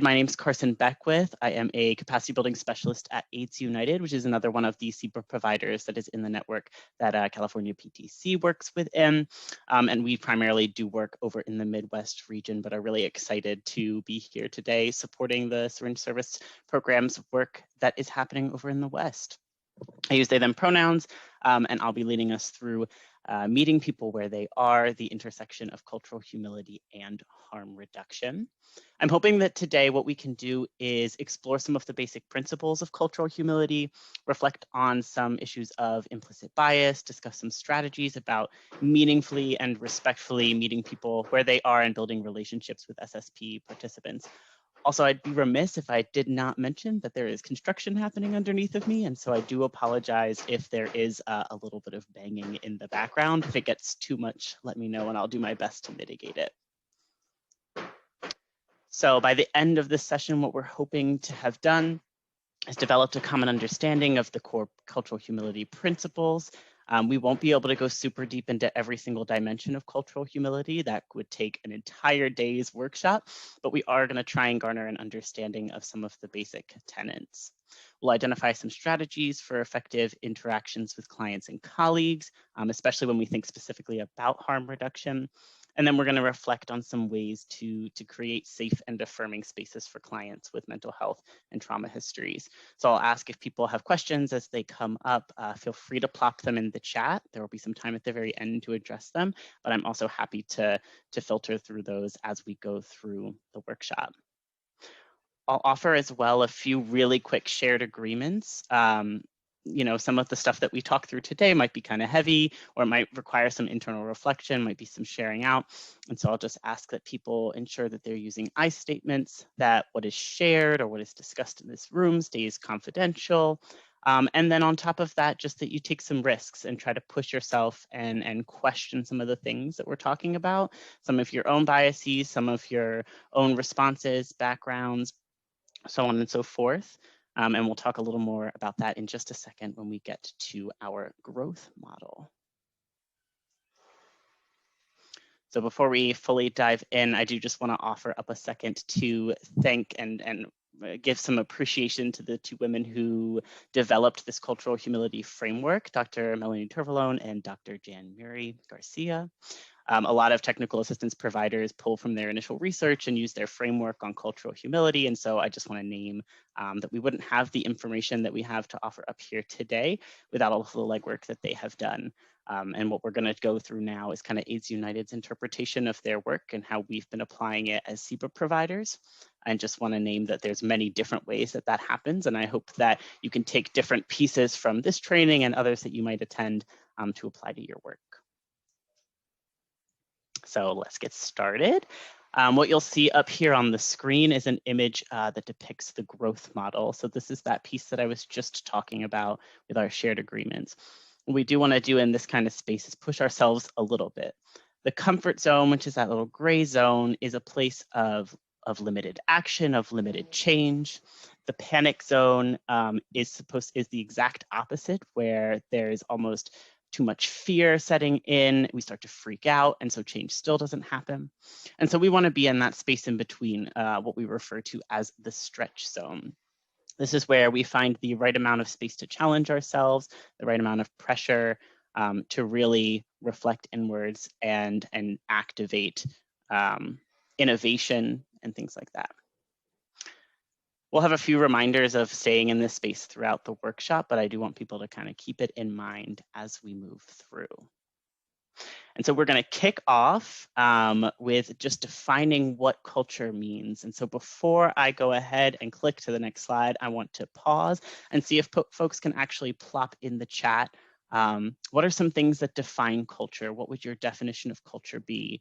My name is Carsen Beckwith. I am a capacity building specialist at AIDS United, which is another one of the CBRA providers that is in the network that California PTC works within. And we primarily do work over in the Midwest region, but are really excited to be here today supporting the syringe service programs work that is happening over in the West. I use they, them pronouns, and I'll be leading us through meeting people where they are, the intersection of cultural humility and harm reduction. I'm hoping that today what we can do is explore some of the basic principles of cultural humility, reflect on some issues of implicit bias, discuss some strategies about meaningfully and respectfully meeting people where they are and building relationships with SSP participants. Also, I'd be remiss if I did not mention that there is construction happening underneath of me, and so I do apologize if there is a little bit of banging in the background. If it gets too much, let me know and I'll do my best to mitigate it. So by the end of this session, what we're hoping to have done is developed a common understanding of the core cultural humility principles. We won't be able to go super deep into every single dimension of cultural humility. That would take an entire day's workshop, but we are going to try and garner an understanding of some of the basic tenets. We'll identify some strategies for effective interactions with clients and colleagues, especially when we think specifically about harm reduction. And then we're going to reflect on some ways to create safe and affirming spaces for clients with mental health and trauma histories. So I'll ask if people have questions as they come up. Feel free to plop them in the chat. There will be some time at the very end to address them, but I'm also happy to filter through those as we go through the workshop. I'll offer as well a few really quick shared agreements. Some of the stuff that we talk through today might be kind of heavy, or it might require some internal reflection, might be some sharing out. And so I'll just ask that people ensure that they're using I statements, that what is shared or what is discussed in this room stays confidential. And then on top of that, just that you take some risks and try to push yourself and question some of the things that we're talking about, some of your own biases, some of your own responses, backgrounds, so on and so forth. And we'll talk a little more about that in just a second when we get to our growth model. So before we fully dive in, I do just want to offer up a second to thank and give some appreciation to the two women who developed this cultural humility framework, Dr. Melanie Turvalone and Dr. Jan Murray Garcia. A lot of technical assistance providers pull from their initial research and use their framework on cultural humility. And so I just want to name that we wouldn't have the information that we have to offer up here today without all of the legwork that they have done. And what we're going to go through now is kind of AIDS United's interpretation of their work and how we've been applying it as CBRA providers. I just want to name that there's many different ways that that happens. And I hope that you can take different pieces from this training and others that you might attend to apply to your work. So let's get started. What you'll see up here on the screen is an image that depicts the growth model. So this is that piece that I was just talking about with our shared agreements. What we do want to do in this kind of space is push ourselves a little bit. The comfort zone, which is that little gray zone, is a place of limited action, of limited change. The panic zone is the exact opposite, where there's almost too much fear setting in, we start to freak out, and so change still doesn't happen. And so we want to be in that space in between, what we refer to as the stretch zone. This is where we find the right amount of space to challenge ourselves, the right amount of pressure to really reflect inwards and activate innovation and things like that. We'll have a few reminders of staying in this space throughout the workshop, but I do want people to kind of keep it in mind as we move through. And so we're going to kick off with just defining what culture means. And so before I go ahead and click to the next slide, I want to pause and see if folks can actually plop in the chat. What are some things that define culture? What would your definition of culture be?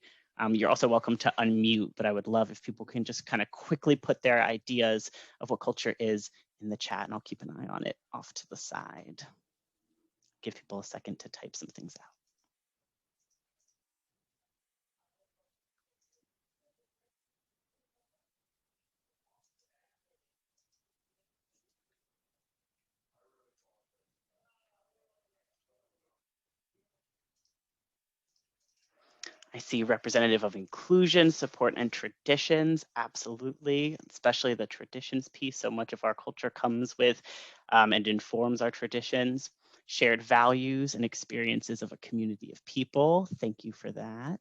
You're also welcome to unmute, but I would love if people can just kind of quickly put their ideas of what culture is in the chat, and I'll keep an eye on it off to the side. Give people a second to type some things out. I see representative of inclusion, support, and traditions, absolutely, especially the traditions piece. So much of our culture comes with and informs our traditions. Shared values and experiences of a community of people. Thank you for that.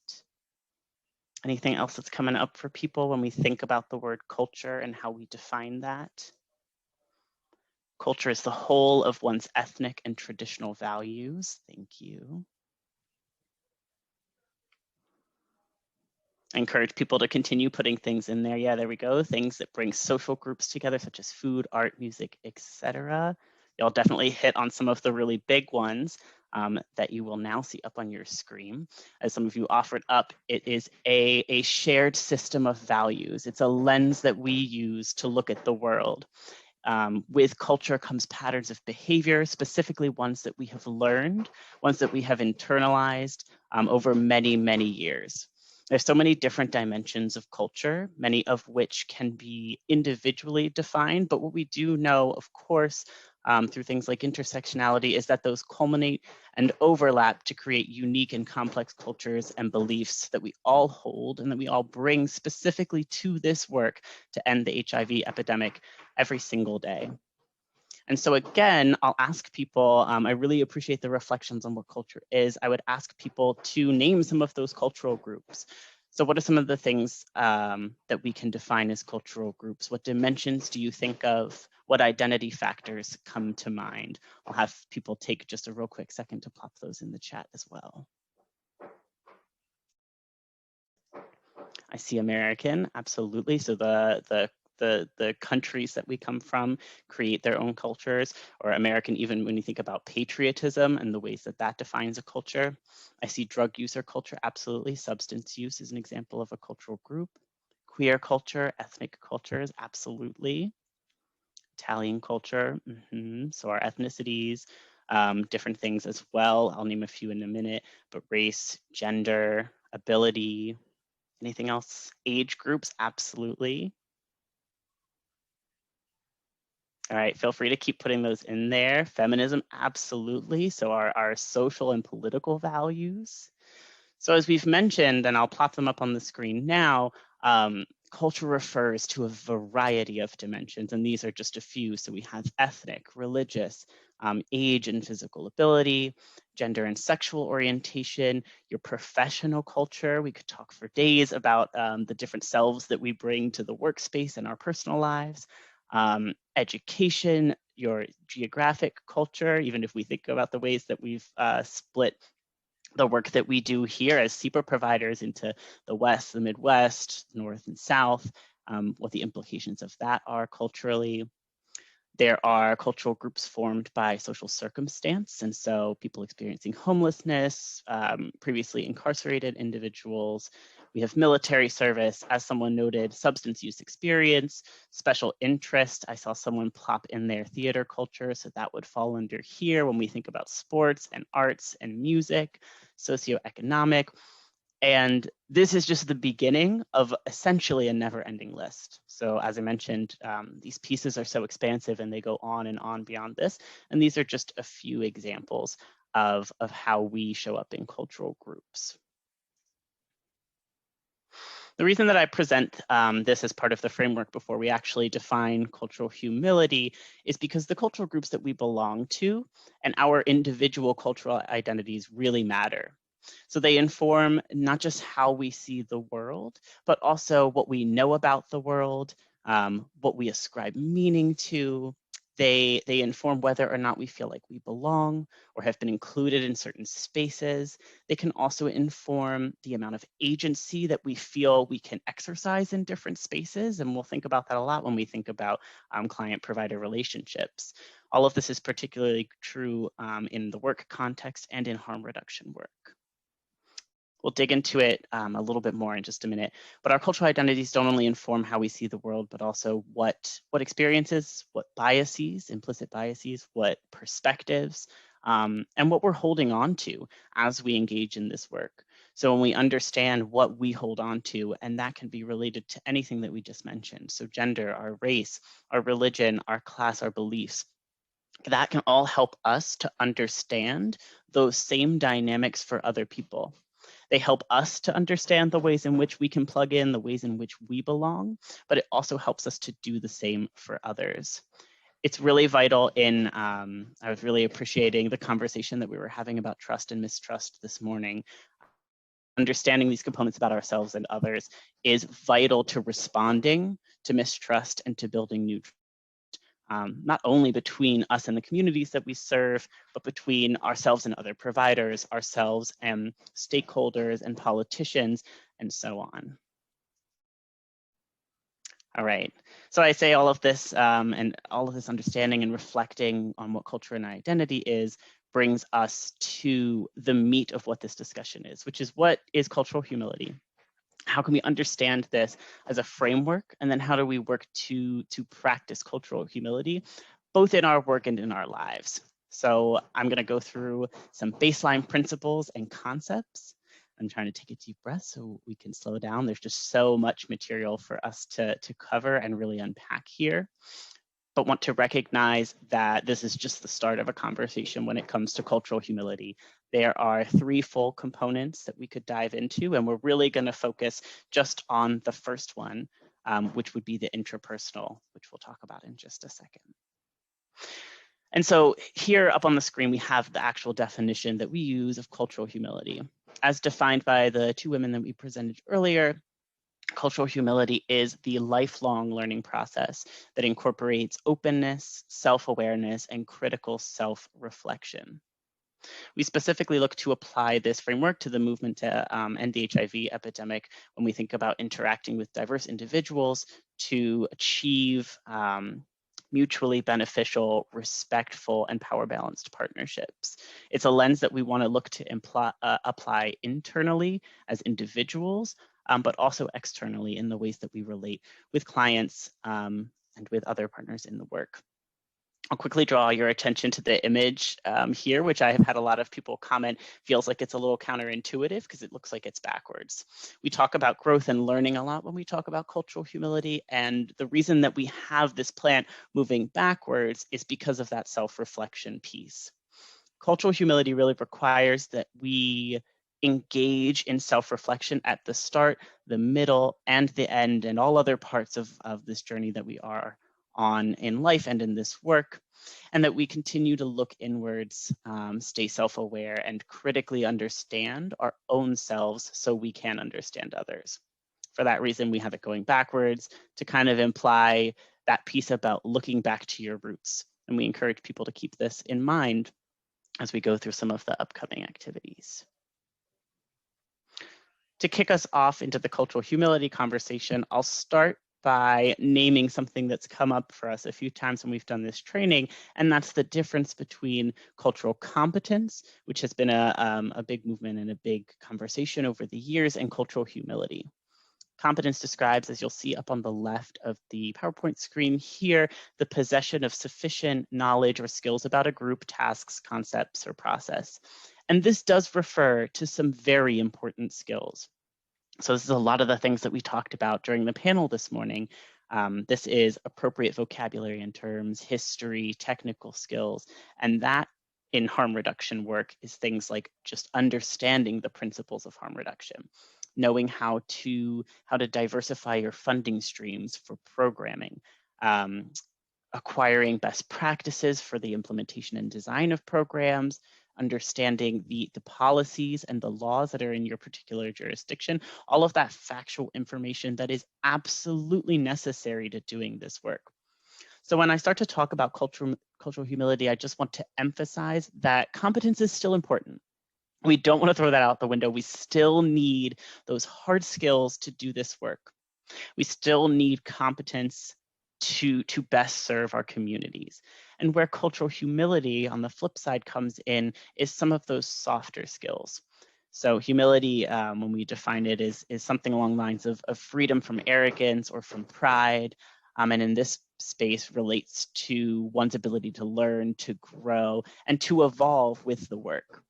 Anything else that's coming up for people when we think about the word culture and how we define that? Culture is the whole of one's ethnic and traditional values. Thank you. I encourage people to continue putting things in there. Yeah, there we go. Things that bring social groups together, such as food, art, music, etc. You'll definitely hit on some of the really big ones that you will now see up on your screen. As some of you offered up, it is a shared system of values. It's a lens that we use to look at the world. With culture comes patterns of behavior, specifically ones that we have learned, ones that we have internalized over many, many years. There's so many different dimensions of culture, many of which can be individually defined, but what we do know, of course, through things like intersectionality is that those culminate and overlap to create unique and complex cultures and beliefs that we all hold and that we all bring specifically to this work to end the HIV epidemic every single day. And so again, I'll ask people, I really appreciate the reflections on what culture is. I would ask people to name some of those cultural groups. So what are some of the things that we can define as cultural groups? What dimensions do you think of? What identity factors come to mind? I'll have people take just a real quick second to plop those in the chat as well. I see American, absolutely. So the countries that we come from create their own cultures, or American, even when you think about patriotism and the ways that that defines a culture. I see drug user culture, absolutely. Substance use is an example of a cultural group. Queer culture, ethnic cultures, absolutely. Italian culture, so our ethnicities, different things as well. I'll name a few in a minute, but race, gender, ability, anything else? Age groups, absolutely. All right, feel free to keep putting those in there. Feminism, absolutely. So our social and political values. So as we've mentioned, and I'll plop them up on the screen now, culture refers to a variety of dimensions, and these are just a few. So we have ethnic, religious, age and physical ability, gender and sexual orientation, your professional culture. We could talk for days about the different selves that we bring to the workspace and our personal lives. Education, your geographic culture, even if we think about the ways that we've split the work that we do here as CEPA providers into the West, the Midwest, North and South, what the implications of that are culturally. There are cultural groups formed by social circumstance, and so people experiencing homelessness, previously incarcerated individuals. We have military service, as someone noted, substance use experience, special interest. I saw someone plop in their theater culture, so that would fall under here when we think about sports and arts and music, socioeconomic. And this is just the beginning of essentially a never-ending list. So as I mentioned, these pieces are so expansive and they go on and on beyond this. And these are just a few examples of how we show up in cultural groups. The reason that I present this as part of the framework before we actually define cultural humility is because the cultural groups that we belong to and our individual cultural identities really matter. So they inform not just how we see the world, but also what we know about the world, what we ascribe meaning to. They inform whether or not we feel like we belong or have been included in certain spaces. They can also inform the amount of agency that we feel we can exercise in different spaces. And we'll think about that a lot when we think about client-provider relationships. All of this is particularly true in the work context and in harm reduction work. We'll dig into it a little bit more in just a minute, but our cultural identities don't only inform how we see the world, but also what experiences, what biases, implicit biases, what perspectives, and what we're holding on to as we engage in this work. So when we understand what we hold on to, and that can be related to anything that we just mentioned, so gender, our race, our religion, our class, our beliefs, that can all help us to understand those same dynamics for other people. They help us to understand the ways in which we can plug in, the ways in which we belong, but it also helps us to do the same for others. It's really vital in, I was really appreciating the conversation that we were having about trust and mistrust this morning. Understanding these components about ourselves and others is vital to responding to mistrust and to building new trust. Not only between us and the communities that we serve, but between ourselves and other providers, ourselves and stakeholders and politicians, and so on. All right, so I say all of this and all of this understanding and reflecting on what culture and identity is brings us to the meat of what this discussion is, which is what is cultural humility? How can we understand this as a framework? And then how do we work to practice cultural humility, both in our work and in our lives? So I'm going to go through some baseline principles and concepts. I'm trying to take a deep breath so we can slow down. There's just so much material for us to cover and really unpack here, but want to recognize that this is just the start of a conversation when it comes to cultural humility. There are 3 full components that we could dive into, and we're really going to focus just on the first one, which would be the intrapersonal, which we'll talk about in just a second. And so here up on the screen, we have the actual definition that we use of cultural humility. As defined by the 2 women that we presented earlier, cultural humility is the lifelong learning process that incorporates openness, self-awareness, and critical self-reflection. We specifically look to apply this framework to the movement to end the HIV epidemic when we think about interacting with diverse individuals to achieve mutually beneficial, respectful, and power-balanced partnerships. It's a lens that we want to look to apply internally as individuals, but also externally in the ways that we relate with clients and with other partners in the work. I'll quickly draw your attention to the image here, which I have had a lot of people comment feels like it's a little counterintuitive because it looks like it's backwards. We talk about growth and learning a lot when we talk about cultural humility, and the reason that we have this plan moving backwards is because of that self-reflection piece. Cultural humility really requires that we engage in self-reflection at the start, the middle, and the end, and all other parts of this journey that we are on in life and in this work, and that we continue to look inwards, stay self-aware, and critically understand our own selves so we can understand others. For that reason, we have it going backwards to kind of imply that piece about looking back to your roots. And we encourage people to keep this in mind as we go through some of the upcoming activities. To kick us off into the cultural humility conversation, I'll start by naming something that's come up for us a few times when we've done this training, and that's the difference between cultural competence, which has been a big movement and a big conversation over the years, and cultural humility. Competence describes, as you'll see up on the left of the PowerPoint screen here, the possession of sufficient knowledge or skills about a group, tasks, concepts, or process. And this does refer to some very important skills. So this is a lot of the things that we talked about during the panel this morning. This is appropriate vocabulary in terms, history, technical skills, and that in harm reduction work is things like just understanding the principles of harm reduction, knowing how to diversify your funding streams for programming, acquiring best practices for the implementation and design of programs, understanding the policies and the laws that are in your particular jurisdiction, all of that factual information that is absolutely necessary to doing this work. So when I start to talk about cultural humility, I just want to emphasize that competence is still important. We don't want to throw that out the window. We still need those hard skills to do this work. We still need competence to best serve our communities. And where cultural humility on the flip side comes in is some of those softer skills. So humility, when we define it, is something along the lines of freedom from arrogance or from pride. And in this space relates to one's ability to learn, to grow, and to evolve with the work.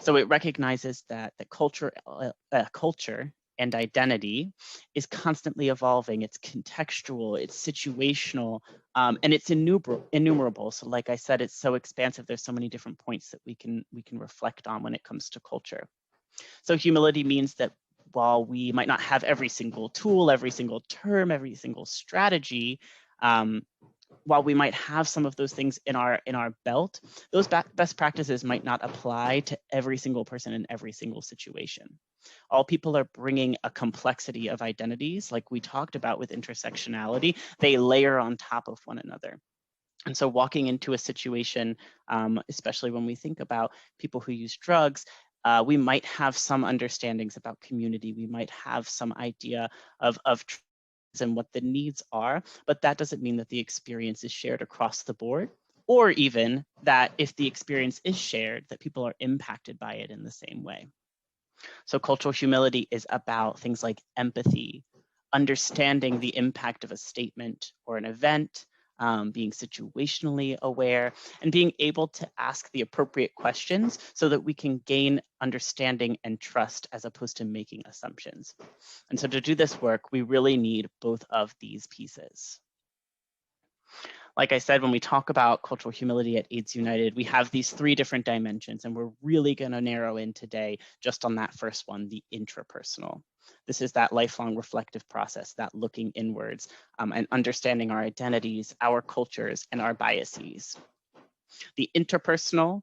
So it recognizes that the culture and identity is constantly evolving. It's contextual, it's situational, and it's innumerable. So like I said, it's so expansive. There's so many different points that we can reflect on when it comes to culture. So humility means that while we might not have every single tool, every single term, every single strategy, while we might have some of those things in our belt, those best practices might not apply to every single person in every single situation. All people are bringing a complexity of identities, like we talked about with intersectionality. They layer on top of one another. And so walking into a situation, especially when we think about people who use drugs, we might have some understandings about community. We might have some idea of and what the needs are, but that doesn't mean that the experience is shared across the board, or even that if the experience is shared, that people are impacted by it in the same way. So cultural humility is about things like empathy, understanding the impact of a statement or an event, being situationally aware, and being able to ask the appropriate questions so that we can gain understanding and trust as opposed to making assumptions. And so to do this work, we really need both of these pieces. Like I said, when we talk about cultural humility at AIDS United, we have these three different dimensions, and we're really going to narrow in today just on that first one, the intrapersonal. This is that lifelong reflective process, that looking inwards and understanding our identities, our cultures, and our biases. The interpersonal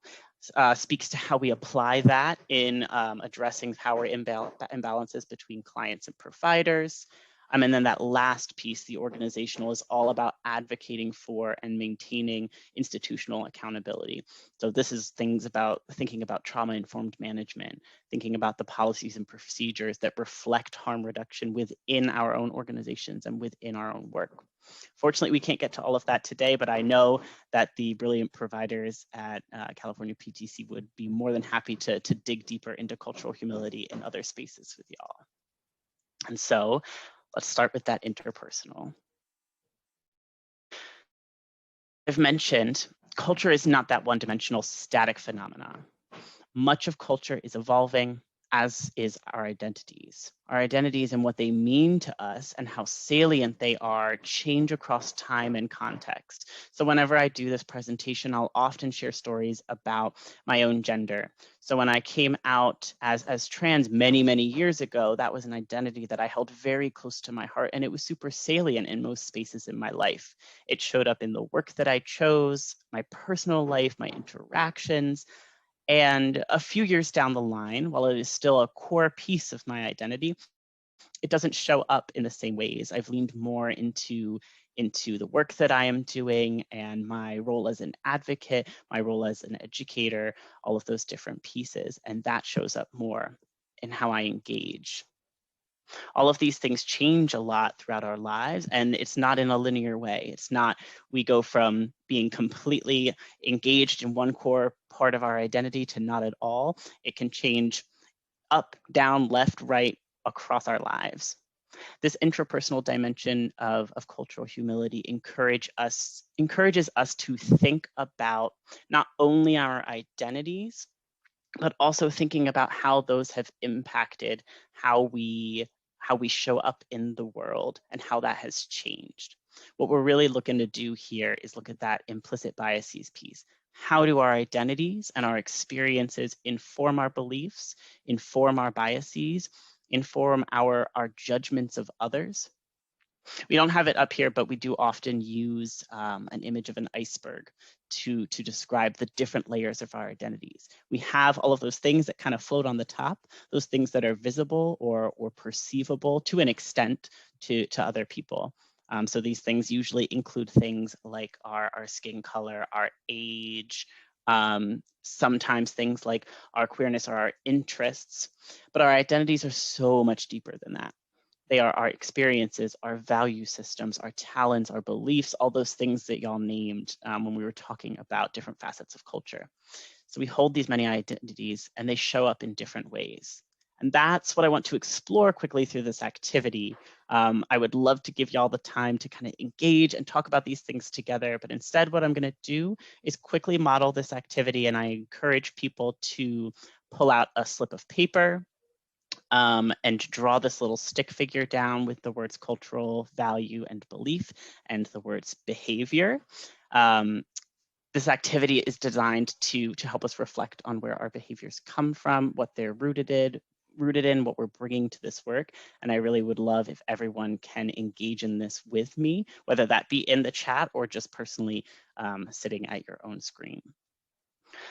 speaks to how we apply that in addressing power imbalances between clients and providers. And then that last piece, the organizational, is all about advocating for and maintaining institutional accountability. So this is things about thinking about trauma-informed management, thinking about the policies and procedures that reflect harm reduction within our own organizations and within our own work. Fortunately, we can't get to all of that today, but I know that the brilliant providers at California PTC would be more than happy to dig deeper into cultural humility in other spaces with y'all. And so let's start with that interpersonal. I've mentioned culture is not that one-dimensional static phenomenon. Much of culture is evolving, as is our identities. Our identities and what they mean to us and how salient they are change across time and context. So whenever I do this presentation, I'll often share stories about my own gender. So when I came out as trans many, many years ago, that was an identity that I held very close to my heart, and it was super salient in most spaces in my life. It showed up in the work that I chose, my personal life, my interactions. And a few years down the line, while it is still a core piece of my identity, it doesn't show up in the same ways. I've leaned more into the work that I am doing and my role as an advocate, my role as an educator, all of those different pieces. And that shows up more in how I engage. All of these things change a lot throughout our lives, and it's not in a linear way. It's not we go from being completely engaged in one core part of our identity to not at all. It can change up, down, left, right, across our lives. This intrapersonal dimension of cultural humility encourages us to think about not only our identities, but also thinking about how those have impacted how we show up in the world and how that has changed. What we're really looking to do here is look at that implicit biases piece. How do our identities and our experiences inform our beliefs, inform our biases, inform our judgments of others? We don't have it up here, but we do often use an image of an iceberg to describe the different layers of our identities. We have all of those things that kind of float on the top, those things that are visible or perceivable to an extent to other people. So these things usually include things like our skin color, our age, sometimes things like our queerness or our interests, but our identities are so much deeper than that. They are our experiences, our value systems, our talents, our beliefs, all those things that y'all named when we were talking about different facets of culture. So we hold these many identities and they show up in different ways. And that's what I want to explore quickly through this activity. I would love to give y'all the time to kind of engage and talk about these things together, but instead what I'm gonna do is quickly model this activity, and I encourage people to pull out a slip of paper and draw this little stick figure down with the words cultural, value, and belief, and the words behavior. This activity is designed to help us reflect on where our behaviors come from, what they're rooted rooted in, what we're bringing to this work. And I really would love if everyone can engage in this with me, whether that be in the chat or just personally sitting at your own screen.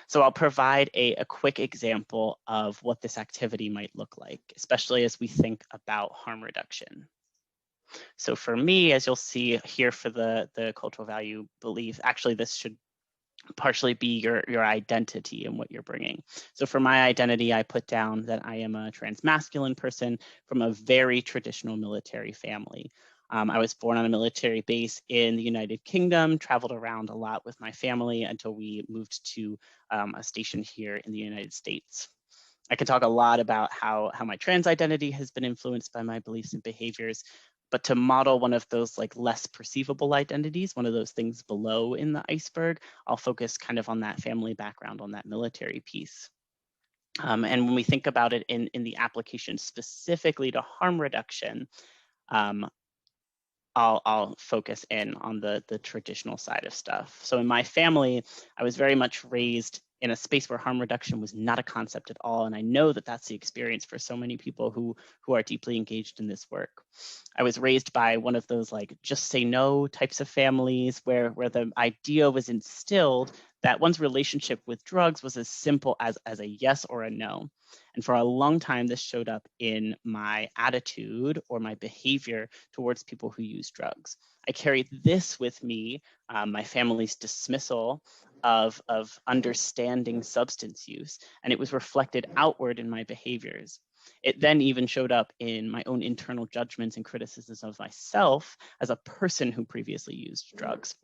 So I'll provide a quick example of what this activity might look like, especially as we think about harm reduction. So for me, as you'll see here for the cultural value belief, actually this should partially be your identity and what you're bringing. So for my identity, I put down that I am a transmasculine person from a very traditional military family. I was born on a military base in the United Kingdom, traveled around a lot with my family until we moved to a station here in the United States. I can talk a lot about how my trans identity has been influenced by my beliefs and behaviors, but to model one of those like less perceivable identities, one of those things below in the iceberg, I'll focus kind of on that family background, on that military piece. And when we think about it in the application specifically to harm reduction, I'll focus in on the traditional side of stuff. So in my family, I was very much raised in a space where harm reduction was not a concept at all. And I know that that's the experience for so many people who are deeply engaged in this work. I was raised by one of those like just say no types of families where the idea was instilled that one's relationship with drugs was as simple as a yes or a no. And for a long time, this showed up in my attitude or my behavior towards people who use drugs. I carried this with me, my family's dismissal of understanding substance use, and it was reflected outward in my behaviors. It then even showed up in my own internal judgments and criticisms of myself as a person who previously used drugs.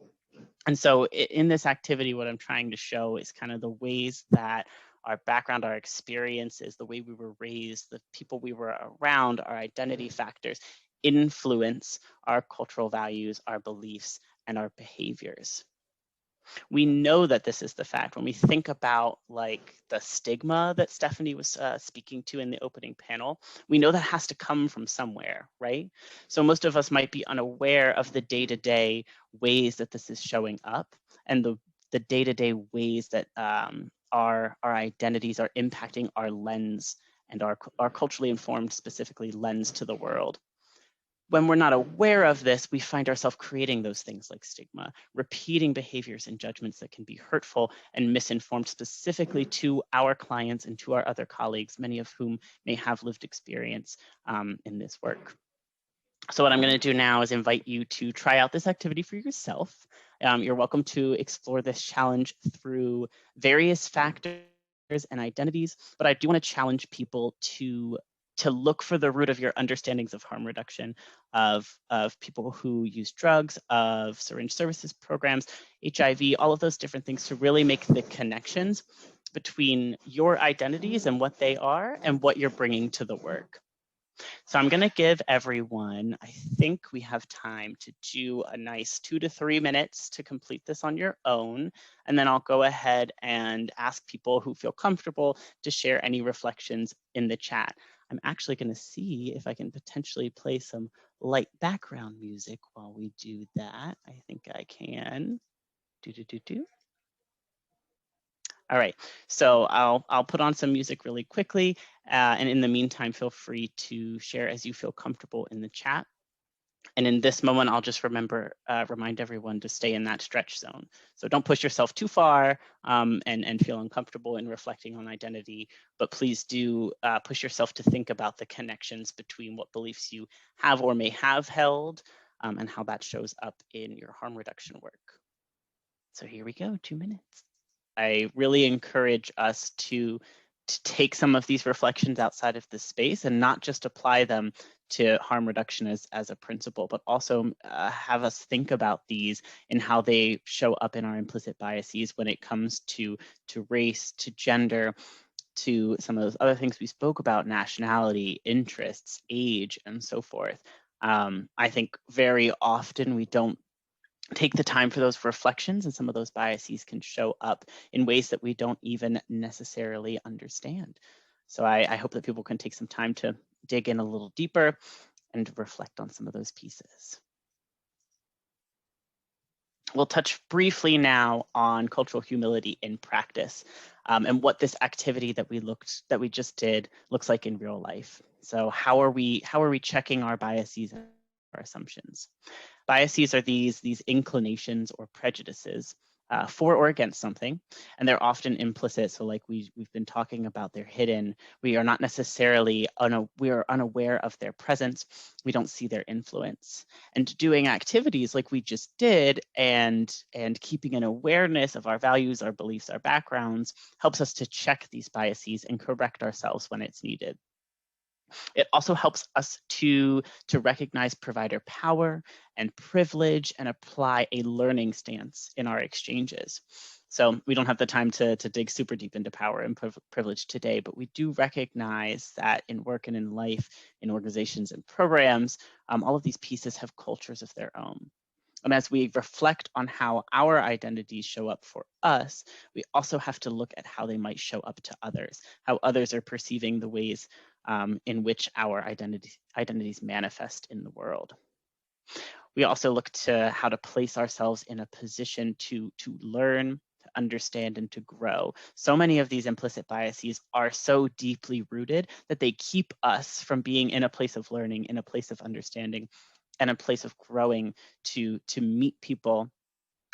And so in this activity, what I'm trying to show is kind of the ways that our background, our experiences, the way we were raised, the people we were around, our identity factors influence our cultural values, our beliefs, and our behaviors. We know that this is the fact when we think about like the stigma that Stephanie was speaking to in the opening panel. We know that has to come from somewhere, right? So most of us might be unaware of the day-to-day ways that this is showing up and the day-to-day ways that our identities are impacting our lens and our culturally informed, specifically, lens to the world. When we're not aware of this, we find ourselves creating those things like stigma, repeating behaviors and judgments that can be hurtful and misinformed specifically to our clients and to our other colleagues, many of whom may have lived experience in this work. So what I'm going to do now is invite you to try out this activity for yourself. You're welcome to explore this challenge through various factors and identities, but I do want to challenge people to look for the root of your understandings of harm reduction, of people who use drugs, of syringe services programs, HIV, all of those different things, to really make the connections between your identities and what they are and what you're bringing to the work. So I'm going to give everyone, I think we have time to do a nice 2 to 3 minutes to complete this on your own. And then I'll go ahead and ask people who feel comfortable to share any reflections in the chat. I'm actually going to see if I can potentially play some light background music while we do that. I think I can. All right, so I'll put on some music really quickly, and in the meantime, feel free to share as you feel comfortable in the chat. And in this moment, I'll just remind everyone to stay in that stretch zone. So don't push yourself too far and feel uncomfortable in reflecting on identity, but please do push yourself to think about the connections between what beliefs you have or may have held and how that shows up in your harm reduction work. So here we go, 2 minutes. I really encourage us to take some of these reflections outside of this space and not just apply them to harm reduction as a principle, but also have us think about these and how they show up in our implicit biases when it comes to race, to gender, to some of those other things we spoke about, nationality, interests, age, and so forth. I think very often we don't take the time for those reflections, and some of those biases can show up in ways that we don't even necessarily understand. So I hope that people can take some time to dig in a little deeper and reflect on some of those pieces. We'll touch briefly now on cultural humility in practice, and what this activity that we just did looks like in real life. So how are we checking our biases and our assumptions? Biases are these inclinations or prejudices for or against something, and they're often implicit. So like we've been talking about, they're hidden. We are not necessarily we are unaware of their presence. We don't see their influence. And doing activities like we just did and keeping an awareness of our values, our beliefs, our backgrounds helps us to check these biases and correct ourselves when it's needed. It also helps us to recognize provider power and privilege and apply a learning stance in our exchanges. So we don't have the time to dig super deep into power and privilege today, but we do recognize that in work and in life, in organizations and programs, all of these pieces have cultures of their own. And as we reflect on how our identities show up for us, we also have to look at how they might show up to others, how others are perceiving the ways in which our identities manifest in the world. We also look to how to place ourselves in a position to learn, to understand, and to grow. So many of these implicit biases are so deeply rooted that they keep us from being in a place of learning, in a place of understanding, and a place of growing to meet people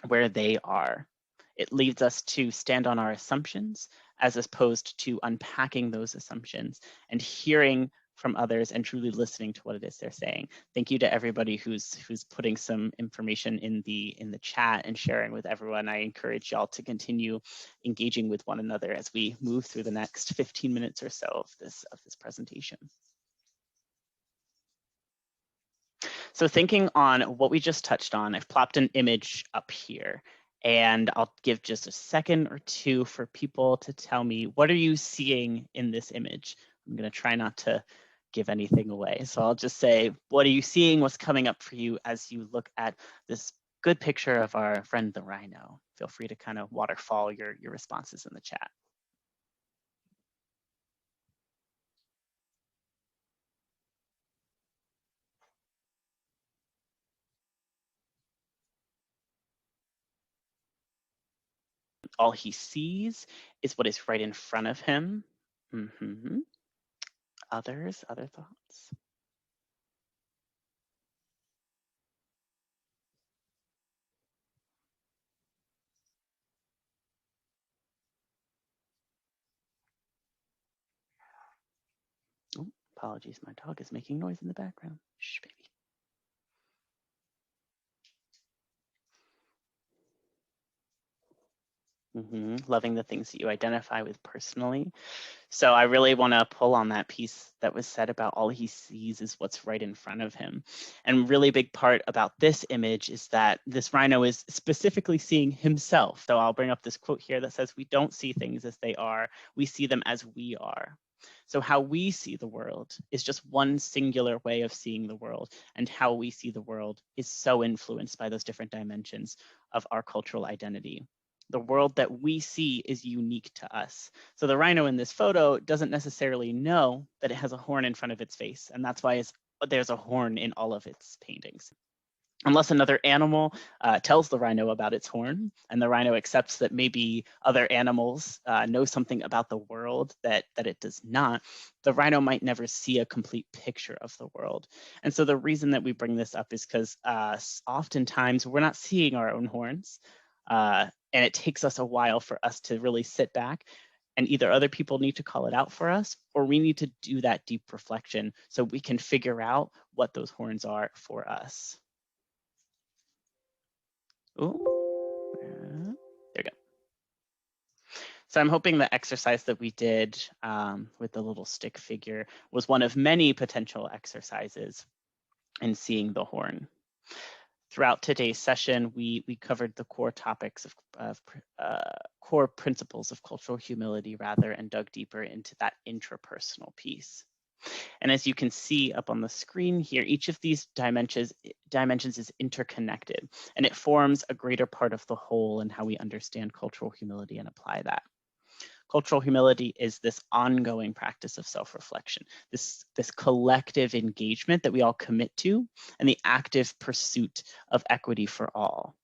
where they are. It leads us to stand on our assumptions as opposed to unpacking those assumptions and hearing from others and truly listening to what it is they're saying. Thank you to everybody who's putting some information in the chat and sharing with everyone. I encourage y'all to continue engaging with one another as we move through the next 15 minutes or so of this presentation. So thinking on what we just touched on, I've plopped an image up here, and I'll give just a second or two for people to tell me, what are you seeing in this image? I'm going to try not to give anything away. So I'll just say, what are you seeing? What's coming up for you as you look at this good picture of our friend, the rhino? Feel free to kind of waterfall your responses in the chat. All he sees is what is right in front of him. Other thoughts? Oh, apologies, my dog is making noise in the background. Shh, baby. Loving the things that you identify with personally. So I really want to pull on that piece that was said about all he sees is what's right in front of him. And really big part about this image is that this rhino is specifically seeing himself. So I'll bring up this quote here that says, "We don't see things as they are, we see them as we are." So how we see the world is just one singular way of seeing the world, and how we see the world is so influenced by those different dimensions of our cultural identity. The world that we see is unique to us. So the rhino in this photo doesn't necessarily know that it has a horn in front of its face, and that's why there's a horn in all of its paintings. Unless another animal tells the rhino about its horn, and the rhino accepts that maybe other animals know something about the world that it does not, the rhino might never see a complete picture of the world. And so the reason that we bring this up is because oftentimes we're not seeing our own horns, and it takes us a while for us to really sit back, and either other people need to call it out for us, or we need to do that deep reflection so we can figure out what those horns are for us. Oh, there we go. So I'm hoping the exercise that we did with the little stick figure was one of many potential exercises in seeing the horn. Throughout today's session, we covered the core topics of core principles of cultural humility, rather, and dug deeper into that intrapersonal piece. And as you can see up on the screen here, each of these dimensions is interconnected, and it forms a greater part of the whole in how we understand cultural humility and apply that. Cultural humility is this ongoing practice of self-reflection, this collective engagement that we all commit to, and the active pursuit of equity for all.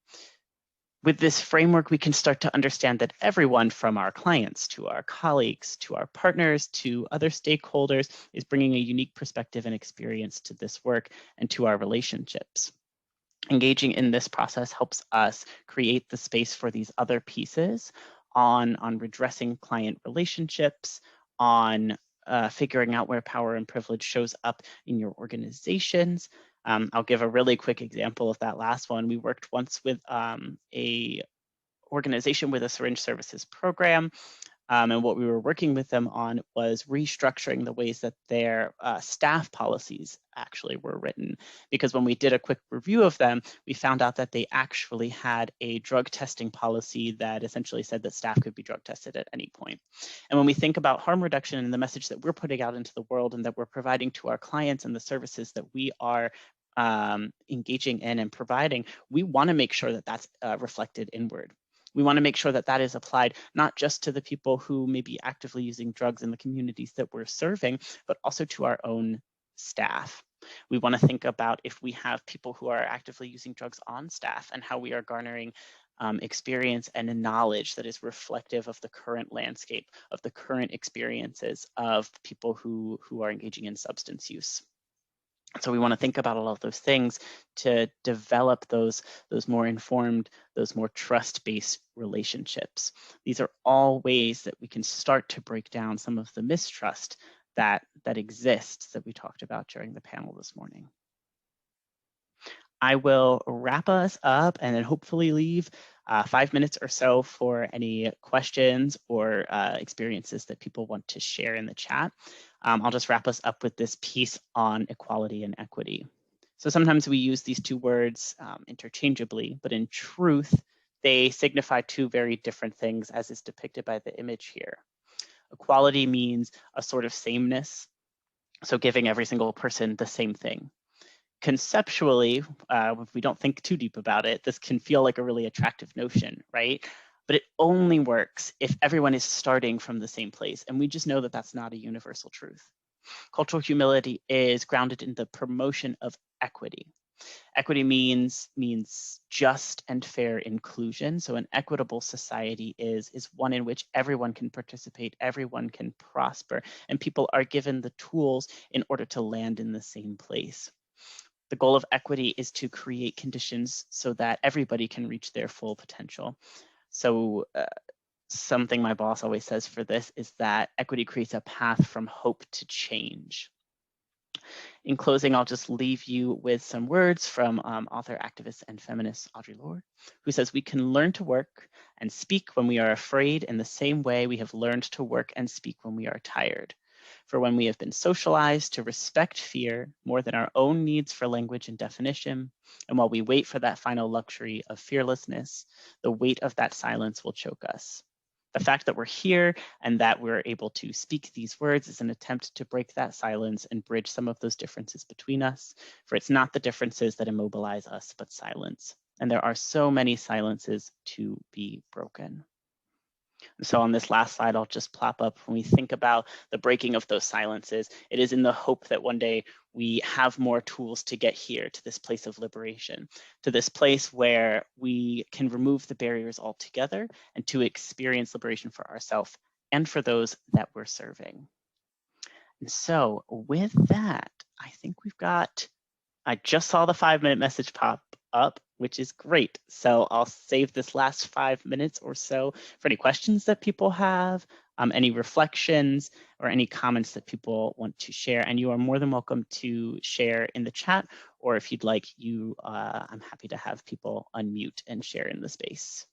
With this framework, we can start to understand that everyone from our clients to our colleagues, to our partners, to other stakeholders is bringing a unique perspective and experience to this work and to our relationships. Engaging in this process helps us create the space for these other pieces on redressing client relationships, on figuring out where power and privilege shows up in your organizations. I'll give a really quick example of that last one. We worked once with a organization with a syringe services program. And what we were working with them on was restructuring the ways that their staff policies actually were written. Because when we did a quick review of them, we found out that they actually had a drug testing policy that essentially said that staff could be drug tested at any point. And when we think about harm reduction and the message that we're putting out into the world and that we're providing to our clients and the services that we are engaging in and providing, we want to make sure that that's reflected inward. We want to make sure that that is applied not just to the people who may be actively using drugs in the communities that we're serving, but also to our own staff. We want to think about if we have people who are actively using drugs on staff and how we are garnering experience and a knowledge that is reflective of the current landscape, of the current experiences of people who are engaging in substance use. So we want to think about all of those things to develop those more informed, those more trust-based relationships. These are all ways that we can start to break down some of the mistrust that exists that we talked about during the panel this morning. I will wrap us up and then hopefully leave 5 minutes or so for any questions or experiences that people want to share in the chat. I'll just wrap us up with this piece on equality and equity. So sometimes we use these two words interchangeably, but in truth, they signify two very different things as is depicted by the image here. Equality means a sort of sameness, so giving every single person the same thing. Conceptually, if we don't think too deep about it, this can feel like a really attractive notion, right? But it only works if everyone is starting from the same place. And we just know that that's not a universal truth. Cultural humility is grounded in the promotion of equity. Equity means just and fair inclusion. So an equitable society is one in which everyone can participate, everyone can prosper, and people are given the tools in order to land in the same place. The goal of equity is to create conditions so that everybody can reach their full potential. So something my boss always says for this is that equity creates a path from hope to change. In closing, I'll just leave you with some words from author, activist, and feminist Audre Lorde, who says, "We can learn to work and speak when we are afraid in the same way we have learned to work and speak when we are tired. For when we have been socialized to respect fear more than our own needs for language and definition, and while we wait for that final luxury of fearlessness, the weight of that silence will choke us. The fact that we're here and that we're able to speak these words is an attempt to break that silence and bridge some of those differences between us, for it's not the differences that immobilize us, but silence. And there are so many silences to be broken." So on this last slide, I'll just plop up, when we think about the breaking of those silences, it is in the hope that one day we have more tools to get here to this place of liberation, to this place where we can remove the barriers altogether and to experience liberation for ourselves and for those that we're serving. And so with that, I think we've got, I just saw the 5-minute message pop up, which is great. So I'll save this last 5 minutes or so for any questions that people have, any reflections, or any comments that people want to share. And you are more than welcome to share in the chat, or if you'd like, I'm happy to have people unmute and share in the space.